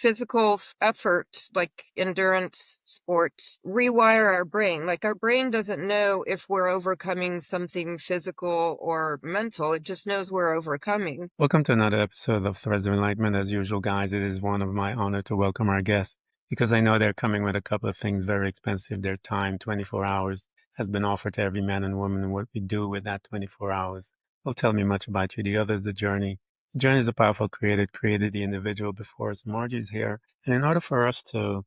physical effort, like endurance sports, rewire our brain. Like our brain doesn't know if we're overcoming something physical or mental. It just knows we're overcoming. Welcome to another episode of Threads of Enlightenment. As usual, guys, it is one of my honor to welcome our guests because I know they're coming with a couple of things very expensive. Their time, 24 hours, has been offered to every man and woman, and what we do with that 24 hours will tell me much about you. The other is the journey. The journey is a powerful created the individual before us. Margie's here, and in order for us to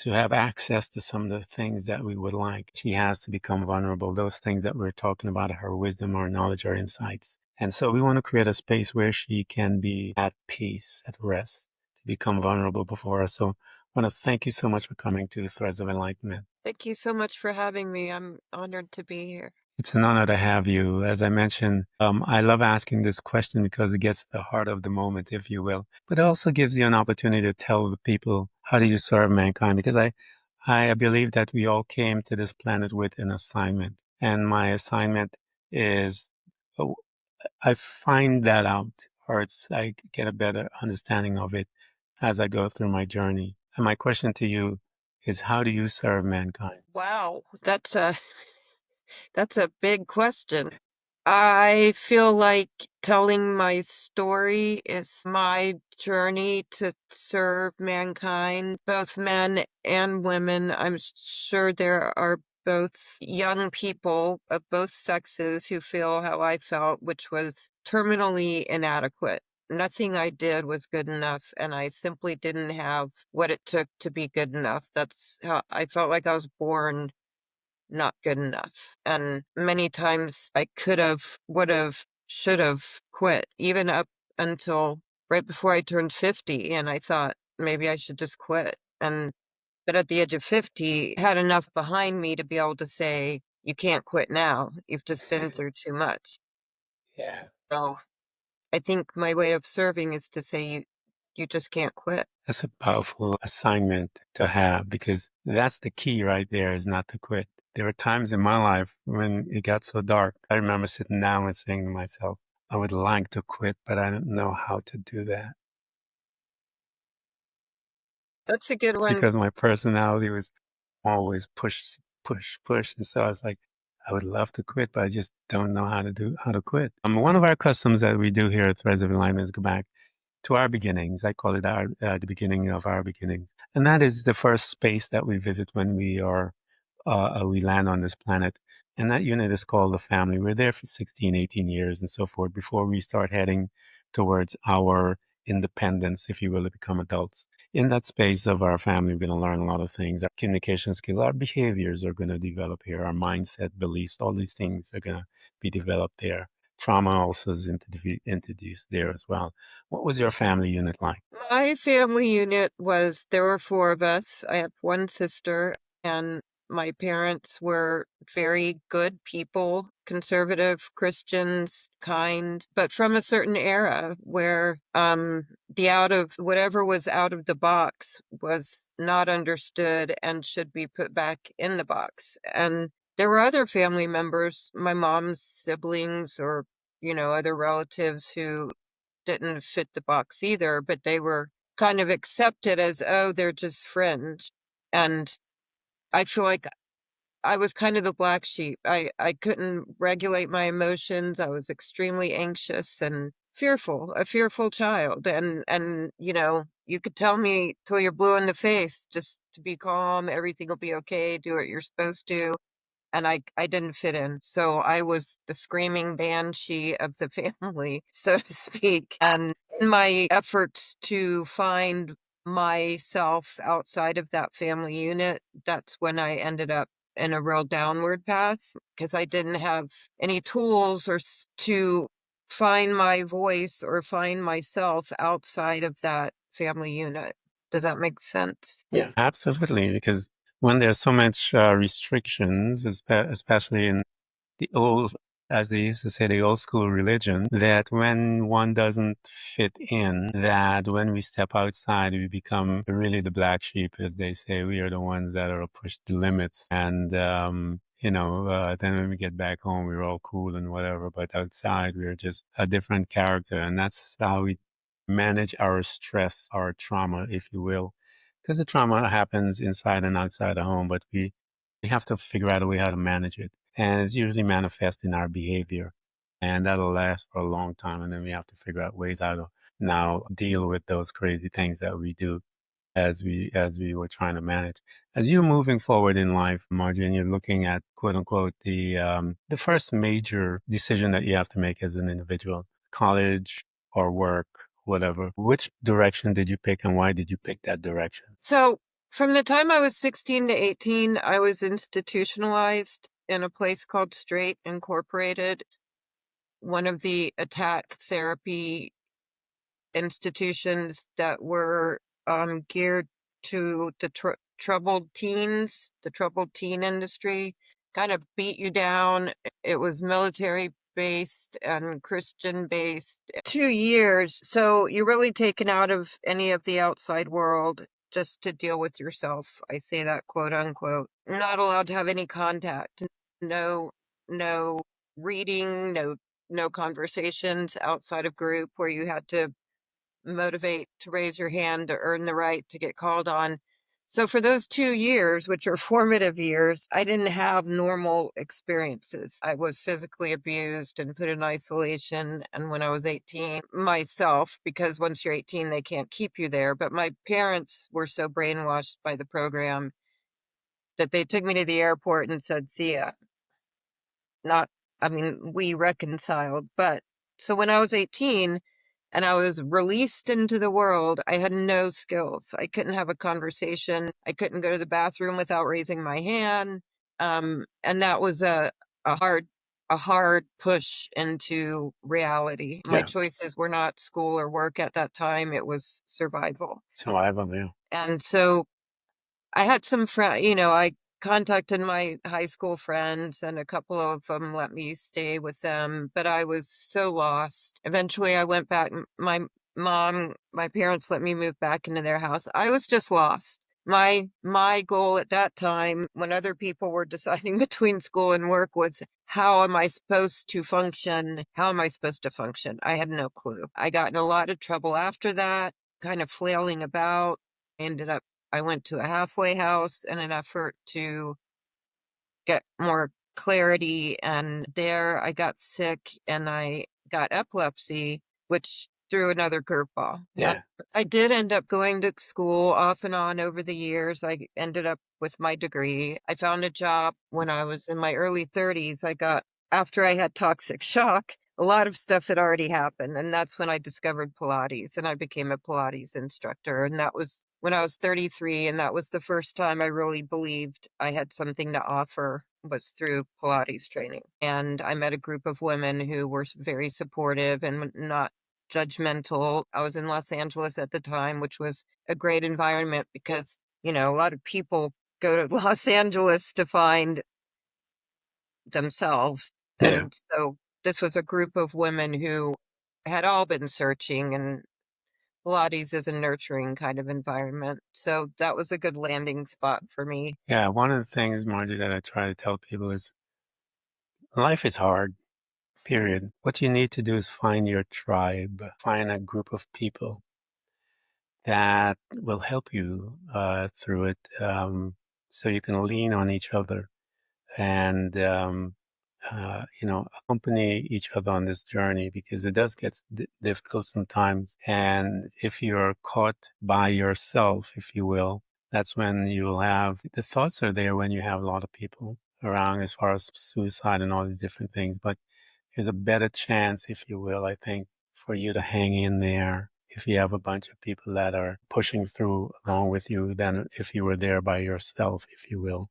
have access to some of the things that we would like, she has to become vulnerable. Those things that we're talking about, her wisdom, our knowledge, her insights. And so we want to create a space where she can be at peace, at rest, to become vulnerable before us. So I want to thank you so much for coming to Threads of Enlightenment. Thank you so much for having me. I'm honored to be here. It's an honor to have you. As I mentioned, I love asking this question because it gets to the heart of the moment, if you will. But it also gives you an opportunity to tell the people, how do you serve mankind? Because I believe that we all came to this planet with an assignment. And my assignment is, I find that out, or I get a better understanding of it as I go through my journey. And my question to you is, how do you serve mankind? Wow, that's a big question. I feel like telling my story is my journey to serve mankind, both men and women. I'm sure there are both young people of both sexes who feel how I felt, which was terminally inadequate. Nothing I did was good enough, and I simply didn't have what it took to be good enough. That's how I felt like I was born not good enough. And many times I could have, would have, should have quit, even up until right before I turned 50. And I thought maybe I should just quit. But at the age of 50, had enough behind me to be able to say, you can't quit now. You've just been through too much. Yeah. So I think my way of serving is to say, you just can't quit. That's a powerful assignment to have because that's the key right there, is not to quit. There were times in my life when it got so dark. I remember sitting down and saying to myself, I would like to quit, but I don't know how to do that That's a good one. because my personality was always push, push, push. And so I was like, I would love to quit, but I just don't know how to quit. One of our customs that we do here at Threads of Enlightenment is go back to our beginnings. I call it the beginning of our beginnings. And that is the first space that we visit when we land on this planet. And that unit is called the family. We're there for 16, 18 years and so forth before we start heading towards our independence, if you will, to become adults. In that space of our family, we're going to learn a lot of things. Our communication skills, our behaviors are going to develop here. Our mindset, beliefs, all these things are going to be developed there. Trauma also is introduced there as well. What was your family unit like? My family unit there were four of us. I have one sister, and my parents were very good people, conservative Christians, kind, but from a certain era where whatever was out of the box was not understood and should be put back in the box. And there were other family members, my mom's siblings or other relatives who didn't fit the box either, but they were kind of accepted as, oh, they're just fringe. And I feel like I was kind of the black sheep. I couldn't regulate my emotions. I was extremely anxious and fearful, a fearful child. And you could tell me till you're blue in the face, just to be calm, everything will be okay, do what you're supposed to. And I didn't fit in. So I was the screaming banshee of the family, so to speak. And in my efforts to find myself outside of that family unit, that's when I ended up in a real downward path because I didn't have any tools to find my voice or find myself outside of that family unit. Does that make sense? Yeah, absolutely. Because when there's so much restrictions, especially in the old, as they used to say, the old school religion, that when one doesn't fit in, that when we step outside, we become really the black sheep, as they say. We are the ones that are pushed the limits. And, then when we get back home, we're all cool and whatever. But outside, we're just a different character. And that's how we manage our stress, our trauma, if you will. Because the trauma happens inside and outside the home, but we have to figure out a way how to manage it. And it's usually manifest in our behavior. And that'll last for a long time. And then we have to figure out ways how to now deal with those crazy things that we do as we were trying to manage. As you're moving forward in life, Margie, and you're looking at quote unquote the first major decision that you have to make as an individual, college or work, whatever. Which direction did you pick, and why did you pick that direction? So from the time I was 16 to 18, I was institutionalized in a place called Straight Incorporated, one of the attack therapy institutions that were geared to the troubled teens, the troubled teen industry, kind of beat you down. It was military based and Christian based. 2 years. So you're really taken out of any of the outside world just to deal with yourself. I say that quote unquote. Not allowed to have any contact. No, no reading, no conversations outside of group where you had to motivate to raise your hand to earn the right to get called on. So for those 2 years, which are formative years, I didn't have normal experiences. I was physically abused and put in isolation. And when I was 18, myself, because once you're 18, they can't keep you there. But my parents were so brainwashed by the program that they took me to the airport and said, see ya. Not, I mean, we reconciled. But so when I was 18, and I was released into the world, I had no skills. I couldn't have a conversation. I couldn't go to the bathroom without raising my hand. And that was a hard push into reality. My Yeah, choices were not school or work at that time. It was survival. survival. Yeah, And so I had some friends, I contacted my high school friends and a couple of them let me stay with them, but I was so lost. Eventually I went back. My parents let me move back into their house. I was just lost. My goal at that time, when other people were deciding between school and work, was how am I supposed to function? How am I supposed to function? I had no clue. I got in a lot of trouble after that, kind of flailing about. I went to a halfway house in an effort to get more clarity. And there I got sick and I got epilepsy, which threw another curveball. yeah, I did end up going to school off and on over the years. I ended up with my degree. I found a job when I was in my early 30s. After I had toxic shock, a lot of stuff had already happened. And that's when I discovered Pilates and I became a Pilates instructor. And that was when I was 33. And that was the first time I really believed I had something to offer, was through Pilates training. And I met a group of women who were very supportive and not judgmental. I was in Los Angeles at the time, which was a great environment because, a lot of people go to Los Angeles to find themselves. yeah. And so this was a group of women who had all been searching, and Pilates is a nurturing kind of environment. So that was a good landing spot for me. Yeah, one of the things, Margie, that I try to tell people is life is hard, period. What you need to do is find your tribe, find a group of people that will help you through it, so you can lean on each other and, accompany each other on this journey because it does get difficult sometimes. And if you're caught by yourself, if you will, that's when you'll have the thoughts are there when you have a lot of people around as far as suicide and all these different things. But there's a better chance, if you will, I think, for you to hang in there if you have a bunch of people that are pushing through along with you than if you were there by yourself, if you will.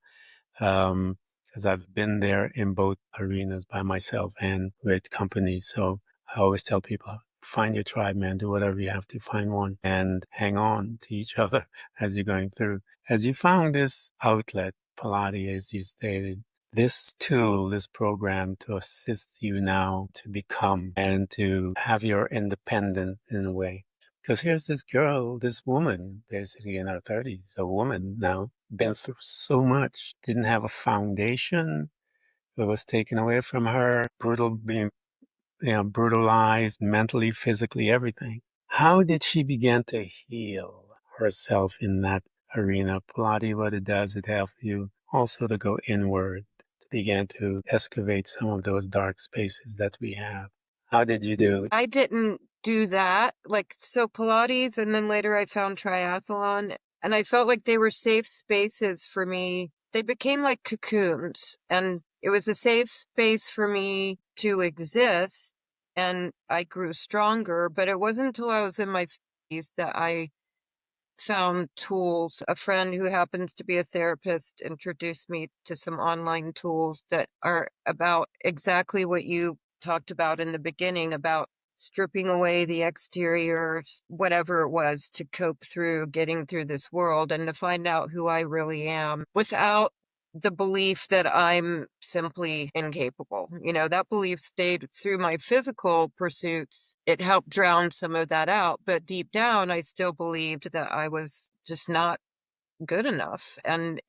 Because I've been there in both arenas by myself and with companies. So I always tell people, find your tribe, man. Do whatever you have to find one and hang on to each other as you're going through. As you found this outlet, Pilates, as you stated, this tool, this program to assist you now to become and to have your independence in a way. Because here's this girl, this woman, basically in her 30s, a woman now, been through so much, didn't have a foundation. It was taken away from her, being brutalized mentally, physically, everything. How did she begin to heal herself in that arena? Pilates, what it does, it helps you also to go inward, to begin to excavate some of those dark spaces that we have. How did you do it? I didn't do that. Like, so Pilates, and then later I found triathlon, and I felt like they were safe spaces for me. They became like cocoons, and it was a safe space for me to exist, and I grew stronger. But it wasn't until I was in my 50s that I found tools. A friend who happens to be a therapist introduced me to some online tools that are about exactly what you talked about in the beginning, about stripping away the exterior, whatever it was, to cope through getting through this world and to find out who I really am without the belief that I'm simply incapable. You know, that belief stayed through my physical pursuits. It helped drown some of that out. But deep down, I still believed that I was just not good enough. And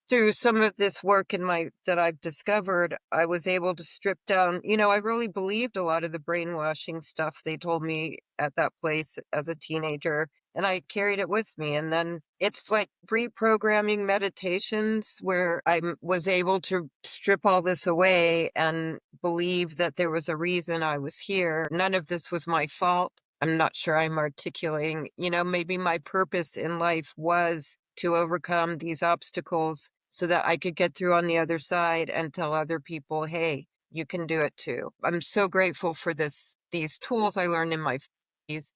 through some of this work that I've discovered, I was able to strip down, I really believed a lot of the brainwashing stuff they told me at that place as a teenager, and I carried it with me. And then it's like reprogramming meditations where was able to strip all this away and believe that there was a reason I was here. None of this was my fault. I'm not sure I'm articulating, maybe my purpose in life was to overcome these obstacles so that I could get through on the other side and tell other people, hey, you can do it too. I'm so grateful for these tools I learned in my 50s.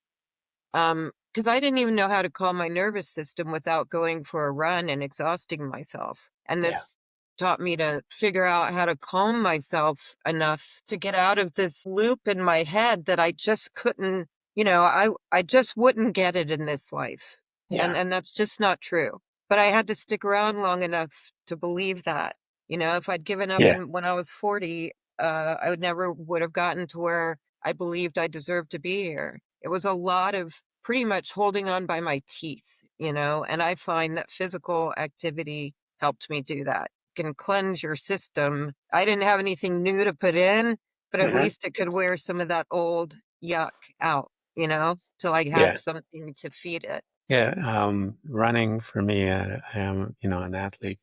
Because I didn't even know how to calm my nervous system without going for a run and exhausting myself. And Yeah, this taught me to figure out how to calm myself enough to get out of this loop in my head that I just couldn't, I just wouldn't get it in this life. yeah, And that's just not true. But I had to stick around long enough to believe that. If I'd given up yeah, when I was 40, I would have gotten to where I believed I deserved to be here. It was a lot of pretty much holding on by my teeth, and I find that physical activity helped me do that. It can cleanse your system. I didn't have anything new to put in, but at uh-huh, least it could wear some of that old yuck out, till I had yeah. something to feed it. Yeah, running for me, I am, an athlete.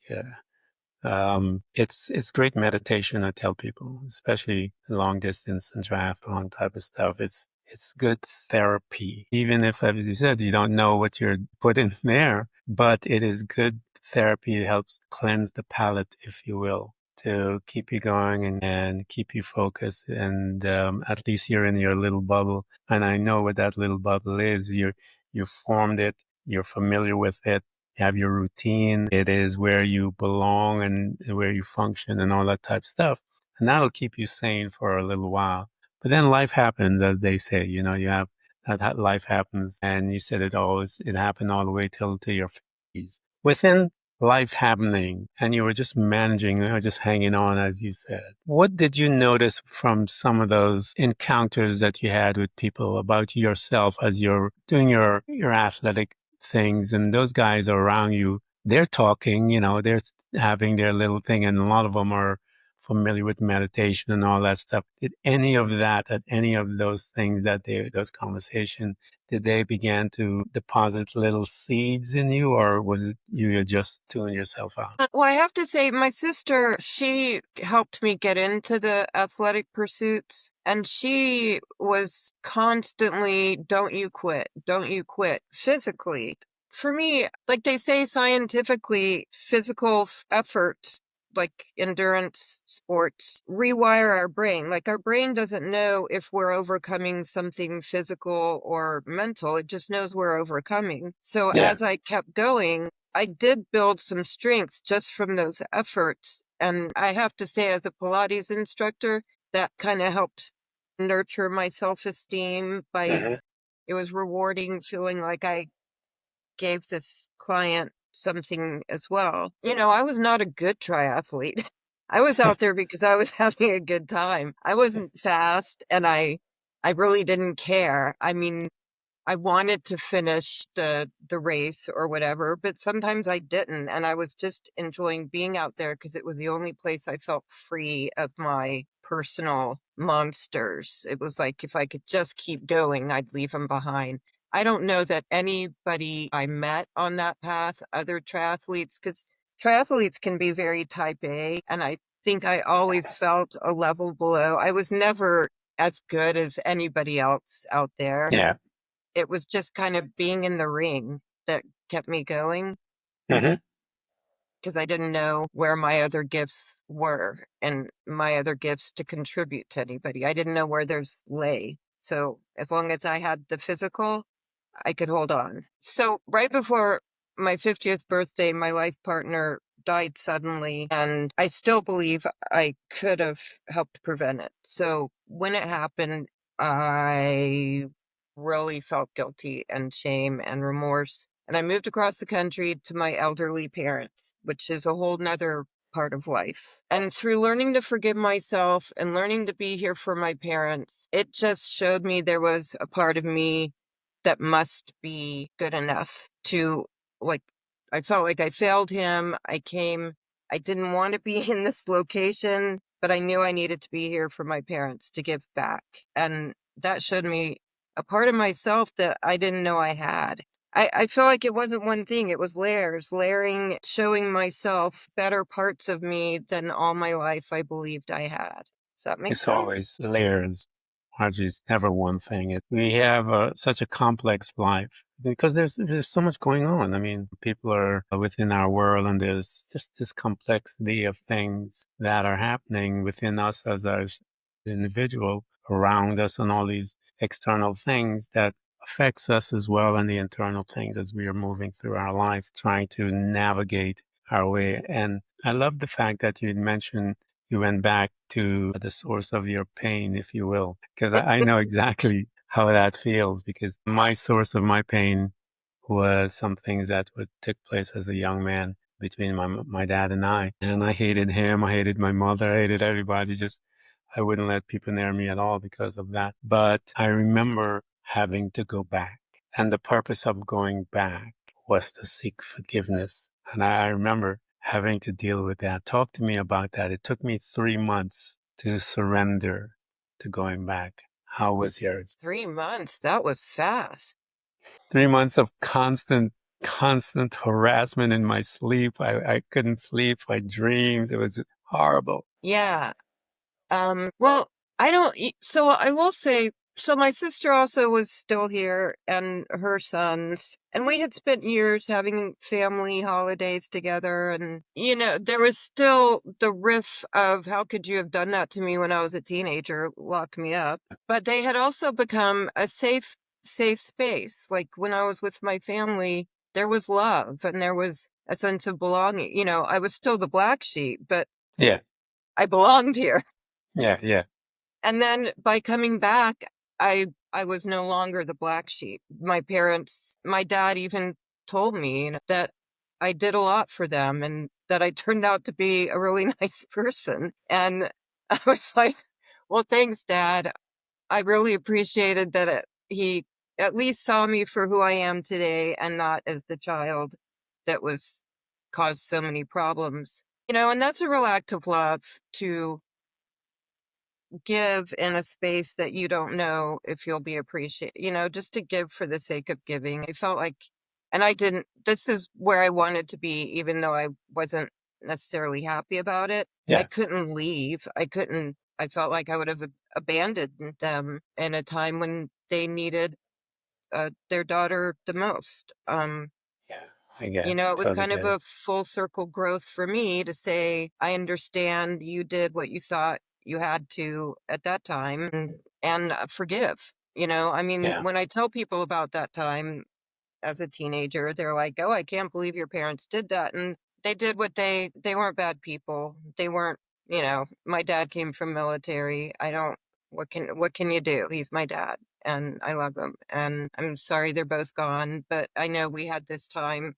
It's great meditation. I tell people, especially long distance and triathlon type of stuff. It's good therapy, even if, as you said, you don't know what you're putting there. But it is good therapy. It helps cleanse the palate, if you will, to keep you going and keep you focused. And at least you're in your little bubble. And I know what that little bubble is. You formed it. You're familiar with it. You have your routine. It is where you belong and where you function and all that type of stuff. And that'll keep you sane for a little while. But then life happens, as they say, you have that life happens. And you said it happened all the way till your 50s. Within life happening and you were just managing or just hanging on, as you said, what did you notice from some of those encounters that you had with people about yourself as you're doing your athletic things and those guys are around you, they're talking, they're having their little thing, and a lot of them are familiar with meditation and all that stuff. Did any of that, at any of those things those conversations, did they begin to deposit little seeds in you, or was it you just tuning yourself out? Well, I have to say, my sister, she helped me get into the athletic pursuits, and she was constantly, don't you quit physically. For me, like they say scientifically, physical efforts, like endurance sports, rewire our brain. Like our brain doesn't know if we're overcoming something physical or mental, it just knows we're overcoming. So Yeah. as I kept going, I did build some strength just from those efforts. And I have to say, as a Pilates instructor, that kind of helped nurture my self-esteem Uh-huh. it was rewarding feeling like I gave this client something as well. I was not a good triathlete. I was out there because I was having a good time. I wasn't fast and I really didn't care. I mean, I wanted to finish the race or whatever, but sometimes I didn't, and I was just enjoying being out there because it was the only place I felt free of my personal monsters. It was like if I could just keep going, I'd leave them behind. I don't know that anybody I met on that path, other triathletes, because triathletes can be very type A, and I think I always felt a level below. I was never as good as anybody else out there. Yeah. It was just kind of being in the ring that kept me going Hmm. because I didn't know where my other gifts were and my other gifts to contribute to anybody. I didn't know where theirs lay. So as long as I had the physical, I could hold on. So right before my 50th birthday, my life partner died suddenly, and I still believe I could have helped prevent it. So when it happened, I really felt guilty and shame and remorse. And I moved across the country to my elderly parents, which is a whole nother part of life. And through learning to forgive myself and learning to be here for my parents, it just showed me there was a part of me that must be good enough to, like, I felt like I failed him. I didn't want to be in this location, but I knew I needed to be here for my parents to give back. And that showed me a part of myself that I didn't know I had. I feel like it wasn't one thing, it was layers, layering, showing myself better parts of me than all my life I believed I had. Does that make It's sense? always layers. Margie, it's never one thing. We have such a complex life because there's so much going on. I mean, people are within our world, and there's just this complexity of things that are happening within us as our individual, around us, and all these external things that affects us as well, and the internal things as we are moving through our life, trying to navigate our way. And I love the fact that you had mentioned you went back to the source of your pain, if you will, because I know exactly how that feels, because my source of my pain was some things that would took place as a young man between my dad and I. And I hated him, I hated my mother, I hated everybody. Just I wouldn't let people near me at all because of that. But I remember having to go back. And the purpose of going back was to seek forgiveness. And I remember having to deal with that. Talk to me about that. It took me 3 months to surrender to going back. How was yours? 3 months, that was fast. 3 months of constant harassment in my sleep. I couldn't sleep. I dreamed. It was horrible. Yeah. Well, I don't, so I will say, so my sister also was still here and her sons, and we had spent years having family holidays together. And, there was still the riff of how could you have done that to me when I was a teenager, lock me up. But they had also become a safe space. Like when I was with my family, there was love and there was a sense of belonging. I was still the black sheep, but Yeah, I belonged here. yeah, yeah, And then by coming back, I was no longer the black sheep. My dad even told me that I did a lot for them and that I turned out to be a really nice person. And I was like, well, thanks, Dad. I really appreciated that he at least saw me for who I am today and not as the child that was caused so many problems. And that's a real act of love to give in a space that you don't know if you'll be appreciated, just to give for the sake of giving. I felt like, and I didn't, this is where I wanted to be, even though I wasn't necessarily happy about it. I yeah, couldn't leave. I felt like I would have abandoned them in a time when they needed their daughter the most. yeah. I get, It was totally kind of get it. a full circle growth for me to say, I understand you did what you thought you had to at that time and forgive. I mean, Yeah, when I tell people about that time as a teenager, they're like, oh, I can't believe your parents did that. And they did they weren't bad people. They weren't, my dad came from military. What can you do? He's my dad and I love him. And I'm sorry they're both gone, but I know we had this time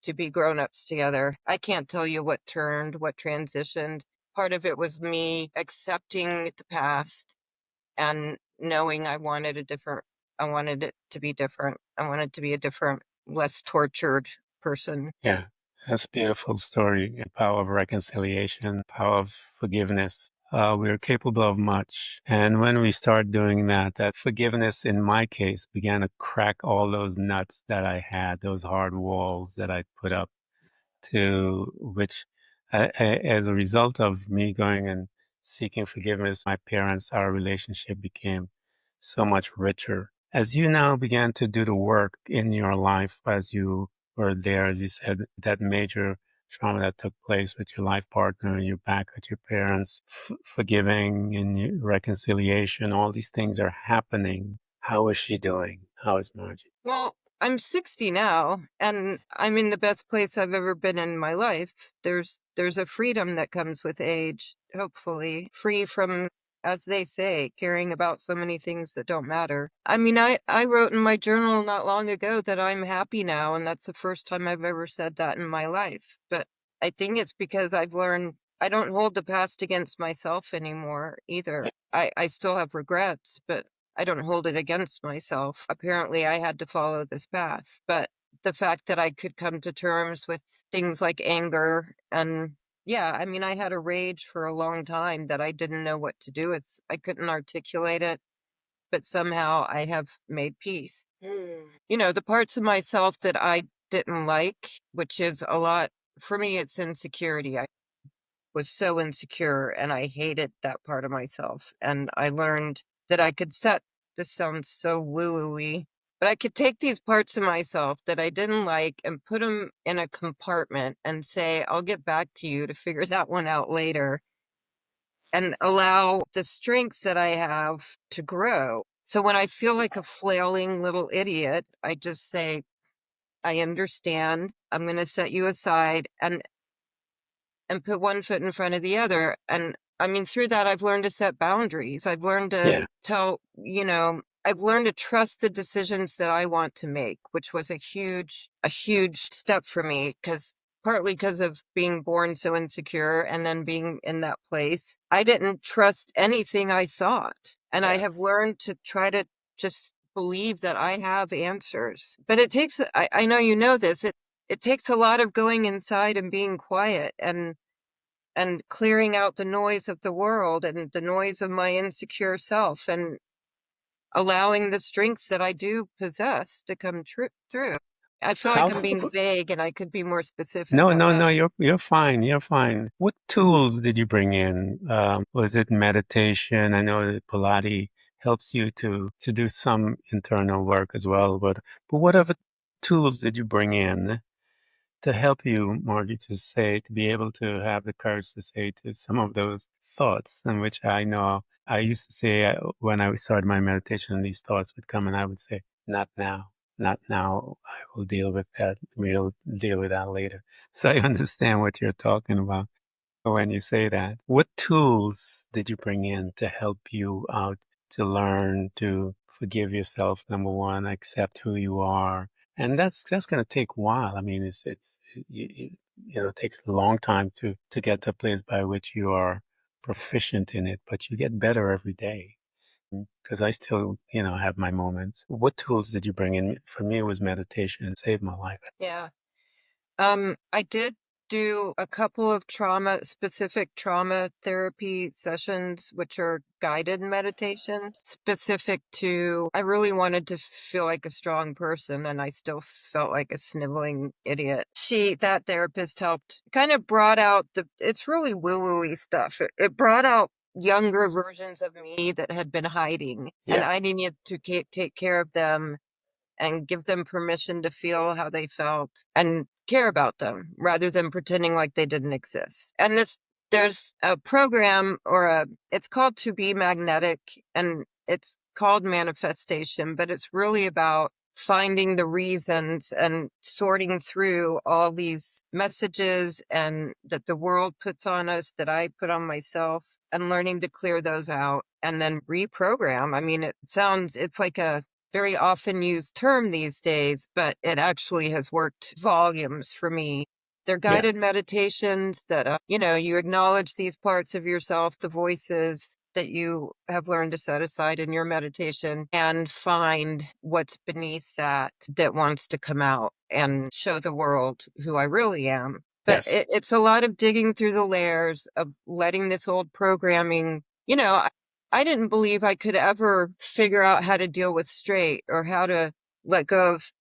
to be grown-ups together. I can't tell you what turned, what transitioned. Part of it was me accepting the past and knowing I wanted it to be different. I wanted to be a different, less tortured person. yeah. That's a beautiful story. The power of reconciliation, power of forgiveness. we're capable of much. And when we start doing that, that forgiveness in my case began to crack all those nuts that I had, those hard walls that I put up to which, as a result of me going and seeking forgiveness, my parents, our relationship became so much richer. As you now began to do the work in your life, as you were there, as you said, that major trauma that took place with your life partner, and you're back with your parents, forgiving and reconciliation, all these things are happening. How is she doing? How is Margie? Well, I'm 60 now, and I'm in the best place I've ever been in my life. There's a freedom that comes with age, hopefully, free from, as they say, caring about so many things that don't matter. I mean, I wrote in my journal not long ago that I'm happy now, and that's the first time I've ever said that in my life. But I think it's because I've learned I don't hold the past against myself anymore either. I still have regrets, but I don't hold it against myself. Apparently, I had to follow this path. But the fact that I could come to terms with things like anger and, yeah, I mean, I had a rage for a long time that I didn't know what to do with. I couldn't articulate it, but somehow I have made peace. You know, the parts of myself that I didn't like, which is a lot, for me, it's insecurity. I was so insecure and I hated that part of myself. And I learned that I could set, this sounds so woo-woo-y, but I could take these parts of myself that I didn't like and put them in a compartment and say, I'll get back to you to figure that one out later, and allow the strengths that I have to grow. So when I feel like a flailing little idiot, I just say, I understand. I'm going to set you aside and put one foot in front of the other. And I mean, through that, I've learned to set boundaries. I've learned to Yeah. tell, I've learned to trust the decisions that I want to make, which was a huge step for me, because partly because of being born so insecure and then being in that place, I didn't trust anything I thought. And I Yeah. have learned to try to just believe that I have answers. But it takes, I know you know this, it takes a lot of going inside and being quiet and clearing out the noise of the world and the noise of my insecure self and allowing the strengths that I do possess to come through. I feel like How I'm being vague and I could be more specific No, on no, that. no, you're fine. You're fine. What tools did you bring in? Was it meditation? I know that Pilates helps you to do some internal work as well, but what other tools did you bring in to help you, Margie, to be able to have the courage to say to some of those thoughts, in which I know I used to say when I started my meditation, these thoughts would come and I would say, not now, not now. I will deal with that. We'll deal with that later. So I understand what you're talking about when you say that. What tools did you bring in to help you out to learn to forgive yourself, number one, accept who you are? And that's going to take a while. I mean, it takes a long time to get to a place by which you are proficient in it, but you get better every day. Because I still, have my moments. What tools did you bring in? For me, it was meditation. It saved my life. Yeah. I did do a couple of specific trauma therapy sessions, which are guided meditations specific to, I really wanted to feel like a strong person and I still felt like a sniveling idiot. That therapist helped kind of brought out it's really woo-woo-y stuff. It brought out younger versions of me that had been hiding and Yeah, I needed to take care of them and give them permission to feel how they felt and care about them rather than pretending like they didn't exist. And there's a program it's called To Be Magnetic and it's called manifestation, but it's really about finding the reasons and sorting through all these messages and that the world puts on us that I put on myself and learning to clear those out and then reprogram. I mean, it's like a very often used term these days, but it actually has worked volumes for me. They're yeah. guided meditations that, you acknowledge these parts of yourself, the voices that you have learned to set aside in your meditation and find what's beneath that wants to come out and show the world who I really am. But Yes. it's a lot of digging through the layers of letting this old programming, I didn't believe I could ever figure out how to deal with straight or how to let go of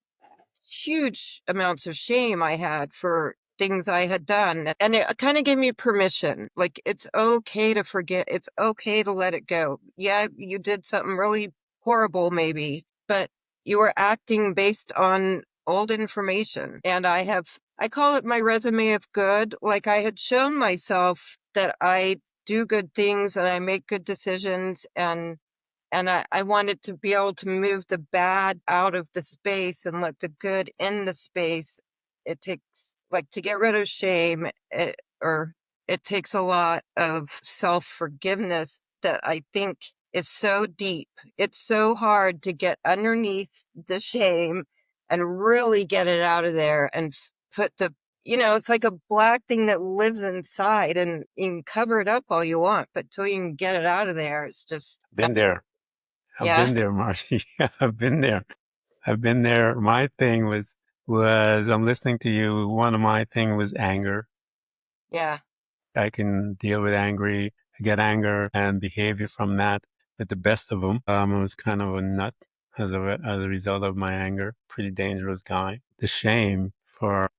huge amounts of shame I had for things I had done. And it kind of gave me permission. Like, it's okay to forget. It's okay to let it go. Yeah, you did something really horrible, maybe, but you were acting based on old information. And I call it my resume of good. Like, I had shown myself that I do good things and I make good decisions, and I wanted to be able to move the bad out of the space and let the good in the space. It takes, like, to get rid of shame, it takes a lot of self forgiveness that I think is so deep. It's so hard to get underneath the shame and really get it out of there and put it's like a black thing that lives inside, and you can cover it up all you want, but till you can get it out of there, it's just, Been there. I've yeah. been there, Margie. I've been there. I've been there. My thing was I'm listening to you. One of my thing was anger. Yeah. I can deal with get anger and behavior from that. But the best of them, I was kind of a nut as a result of my anger. Pretty dangerous guy. The shame for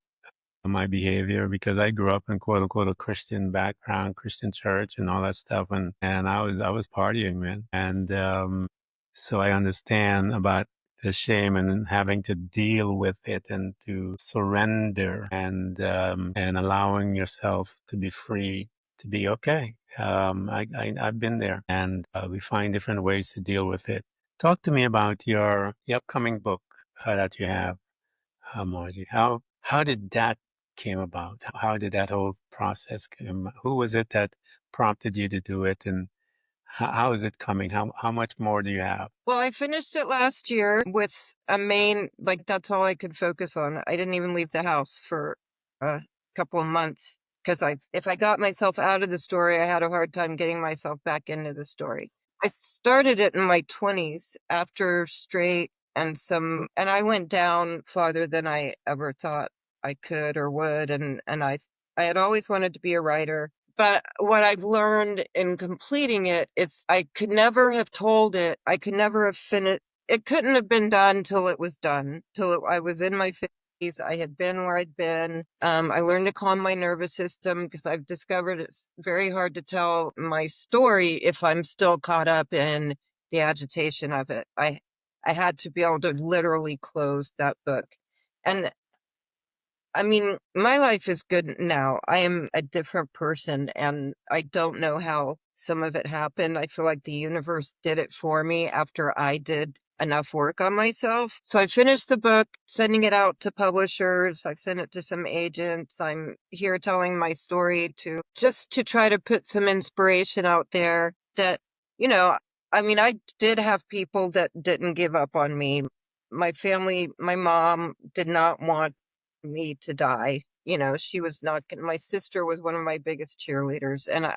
my behavior because I grew up in quote unquote a Christian background, Christian church and all that stuff. And I was partying, man. And, so I understand about the shame and having to deal with it and to surrender and allowing yourself to be free, to be okay. I've been there and we find different ways to deal with it. Talk to me about the upcoming book that you have. Margie, how did that came about? How did that whole process come? Who was it that prompted you to do it, and how is it coming? How much more do you have? Well, I finished it last year with a main, like, that's all I could focus on. I didn't even leave the house for a couple of months because if I got myself out of the story, I had a hard time getting myself back into the story. I started it in my 20s after straight and I went down farther than I ever thought I could or would. And I had always wanted to be a writer. But what I've learned in completing it is I could never have told it. I could never have finished. It couldn't have been done till it was done, I was in my 50s. I had been where I'd been. I learned to calm my nervous system because I've discovered it's very hard to tell my story if I'm still caught up in the agitation of it. I had to be able to literally close that book. And I mean, my life is good now. I am a different person, and I don't know how some of it happened. I feel like the universe did it for me after I did enough work on myself. So I finished the book, sending it out to publishers. I've sent it to some agents. I'm here telling my story to try to put some inspiration out there that, you know, I mean, I did have people that didn't give up on me. My family, my mom did not want me to die. She was not gonna, my sister was one of my biggest cheerleaders. And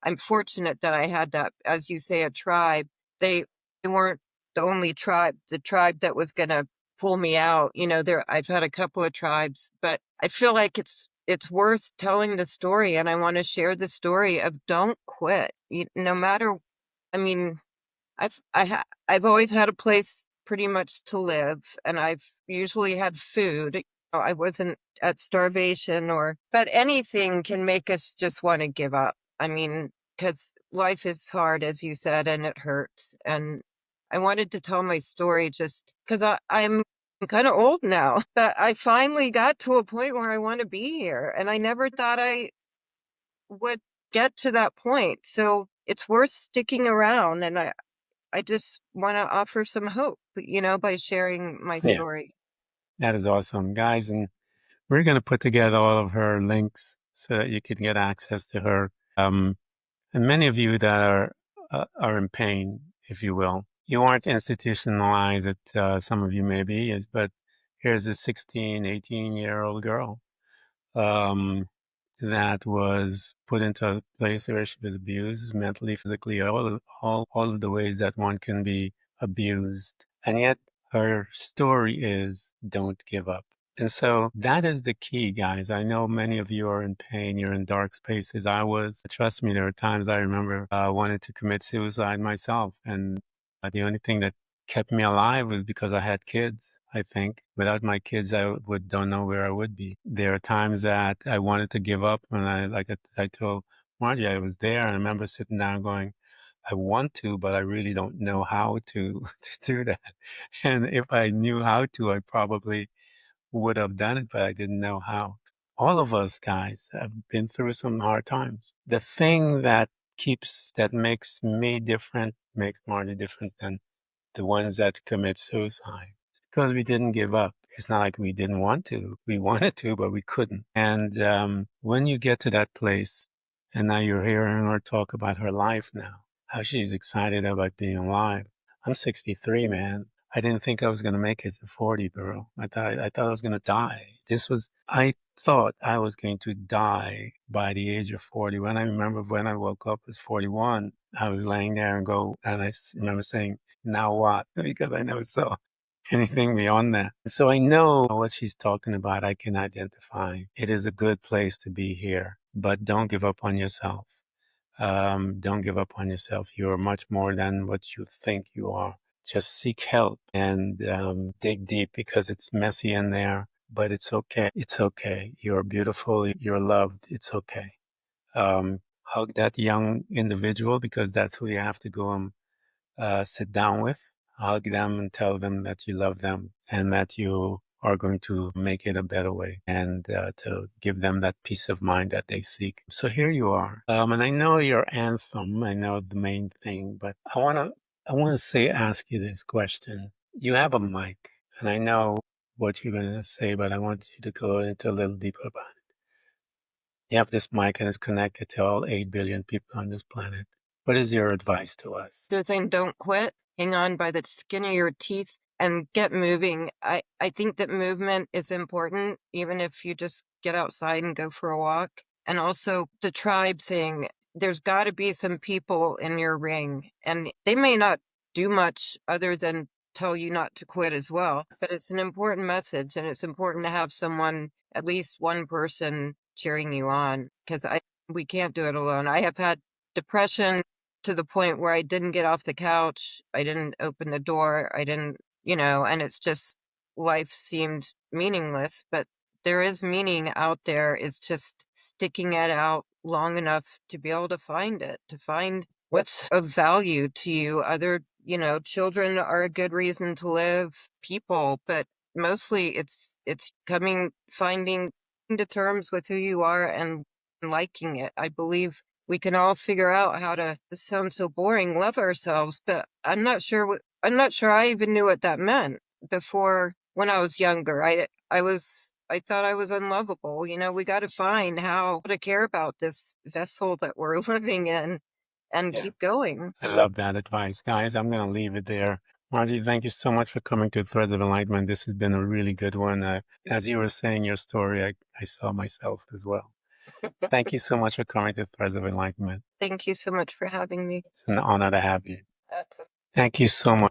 I'm fortunate that I had that, as you say, a tribe. They weren't the only tribe, the tribe that was going to pull me out. I've had a couple of tribes, but I feel like it's worth telling the story. And I want to share the story of don't quit. No matter, I mean, I've always had a place pretty much to live, and I've usually had food. I wasn't at starvation but anything can make us just want to give up. I mean, because life is hard, as you said, and it hurts. And I wanted to tell my story just because I'm kind of old now, but I finally got to a point where I want to be here, and I never thought I would get to that point. So it's worth sticking around, and I just want to offer some hope, by sharing my Yeah, story. that is awesome, guys. And we're going to put together all of her links so that you can get access to her. And many of you that are in pain, if you will, you aren't institutionalized. Some of you may be, but here's a 16, 18-year-old girl um, that was put into a place where she was abused mentally, physically, all of the ways that one can be abused. And yet her story is don't give up. And so that is the key, guys. I know many of you are in pain. You're in dark spaces. I was. Trust me, there are times I remember wanting to commit suicide myself. And the only thing that kept me alive was because I had kids, I think. Without my kids, I would don't know where I would be. There are times that I wanted to give up. And I told Margie, I was there. And I remember sitting down going, I want to, but I really don't know how to, to do that. And if I knew how to, I probably would have done it, but I didn't know how. All of us guys have been through some hard times. The thing that makes me different, makes Marty different than the ones that commit suicide. It's because we didn't give up. It's not like we didn't want to. We wanted to, but we couldn't. And when you get to that place, and now you're hearing her talk about her life now, how she's excited about being alive. I'm 63, man. I didn't think I was going to make it to 40, bro. I thought I was going to die. I thought I was going to die by the age of 40. When I remember when I woke up was 41, I was laying there and I remember saying, now what? Because I never saw anything beyond that. So I know what she's talking about. I can identify. It is a good place to be here, but don't give up on yourself. Don't give up on yourself. You're much more than what you think you are. Just seek help and dig deep because it's messy in there, but it's okay. It's okay. You're beautiful. You're loved. It's okay. Hug that young individual because that's who you have to go and sit down with, hug them and tell them that you love them and that you are going to make it a better way and to give them that peace of mind that they seek. So here you are. And I know your anthem, I know the main thing, but I want to ask you this question. You have a mic and I know what you're going to say, but I want you to go into a little deeper about it. You have this mic and it's connected to all 8 billion people on this planet. What is your advice to us? The thing, don't quit. Hang on by the skin of your teeth and get moving. I think that movement is important, even if you just get outside and go for a walk. And also the tribe thing. There's got to be some people in your ring, and they may not do much other than tell you not to quit as well. But it's an important message, and it's important to have someone, at least one person, cheering you on, because we can't do it alone. I have had depression to the point where I didn't get off the couch. I didn't open the door. I didn't, and it's just life seemed meaningless, but there is meaning out there. It's just sticking it out long enough to be able to find it, to find what's of value to you. Children are a good reason to live, people, but mostly it's finding to terms with who you are and liking it. I believe we can all figure out how to, this sounds so boring, love ourselves, but I'm not sure I even knew what that meant before. When I was younger, I thought I was unlovable. We got to find how to care about this vessel that we're living in and Yeah. keep going. I love that advice. Guys, I'm going to leave it there. Margie, thank you so much for coming to Threads of Enlightenment. This has been a really good one. As you were saying your story, I saw myself as well. Thank you so much for coming to Threads of Enlightenment. Thank you so much for having me. It's an honor to have you. That's Thank you so much.